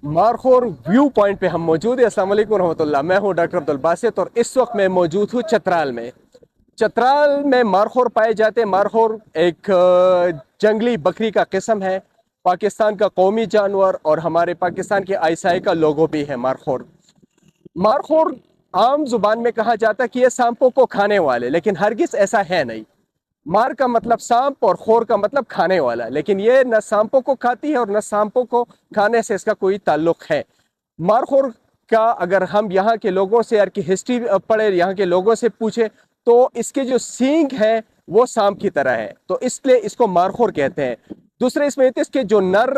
Markhor view point पे हम मौजूद है। अस्सलाम वालेकुम रहमतुल्लाह। मैं हूं डॉक्टर अब्दुल बासित और इस वक्त मैं मौजूद हूं चतराल में। चतराल में मारखोर पाए जाते हैं। मारखोर एक जंगली बकरी का किस्म है, पाकिस्तान का कौमी जानवर और हमारे पाकिस्तान के आईएसआई का लोगो भी है मारखोर। मारखोर आम जुबान में कहा जाता है कि ये सांपों को खाने वाले, लेकिन हरगिज ऐसा है नहीं। मार का मतलब सांप और खोर का मतलब खाने वाला, लेकिन ये न सांपों को खाती है और न सांपों को खाने से इसका कोई ताल्लुक है। मारखोर का अगर हम यहाँ के लोगों से यार की हिस्ट्री पढ़े, यहाँ के लोगों से पूछे, तो इसके जो सींग है वो सांप की तरह है, तो इसलिए इसको मारखोर कहते हैं। दूसरे इसमें इसके जो नर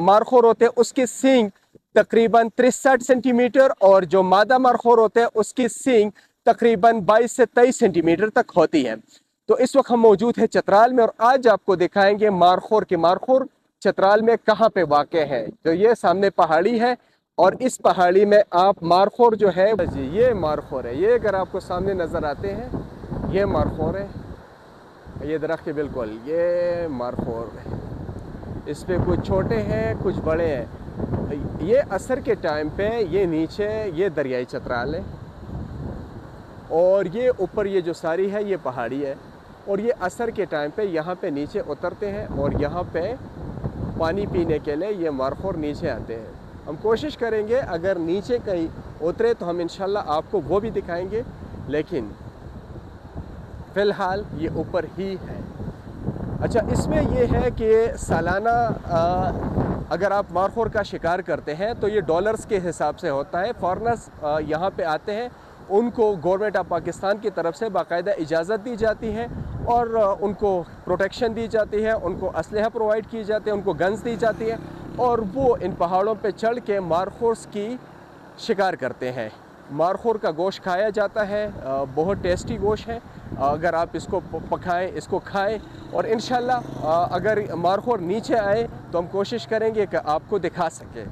मारखोर होते हैं उसके सींग तकरीबन 63 सेंटीमीटर और जो मादा मारखोर होते हैं उसकी सींग तकरीबन 22 से 23 सेंटीमीटर तक होती है। तो इस वक्त हम मौजूद हैं चतराल में और आज आपको दिखाएंगे मारखोर के मारखोर चतराल में कहाँ पे वाक़ है। तो ये सामने पहाड़ी है और इस पहाड़ी में आप मारखोर जो है जी, ये मारखोर है। ये अगर आपको सामने नज़र आते हैं ये मारखोर है, ये दरख्त के बिल्कुल ये मारखोर है। इस पे कुछ छोटे हैं कुछ बड़े हैं। ये असर के टाइम पे ये नीचे ये दरियाई चतराल है और ये ऊपर ये जो सारी है ये पहाड़ी है और ये असर के टाइम पे यहाँ पे नीचे उतरते हैं और यहाँ पे पानी पीने के लिए ये मारखोर नीचे आते हैं। हम कोशिश करेंगे अगर नीचे कहीं उतरे तो हम इंशाल्लाह आपको वो भी दिखाएंगे, लेकिन फ़िलहाल ये ऊपर ही है। अच्छा, इसमें ये है कि सालाना अगर आप मारखोर का शिकार करते हैं तो ये डॉलर्स के हिसाब से होता है। फॉरेनर्स यहाँ पे आते हैं, उनको गवर्नमेंट ऑफ पाकिस्तान की तरफ से बाकायदा इजाज़त दी जाती है और उनको प्रोटेक्शन दी जाती है, उनको असलहा प्रोवाइड की जाती है, उनको गन्स दी जाती है और वो इन पहाड़ों पे चढ़ के मारखोर्स की शिकार करते हैं। मारखोर का गोश्त खाया जाता है, बहुत टेस्टी गोश्त है। अगर आप इसको पकाएं, इसको खाएं और इंशाल्लाह अगर मारखोर नीचे आए तो हम कोशिश करेंगे कि आपको दिखा सकें।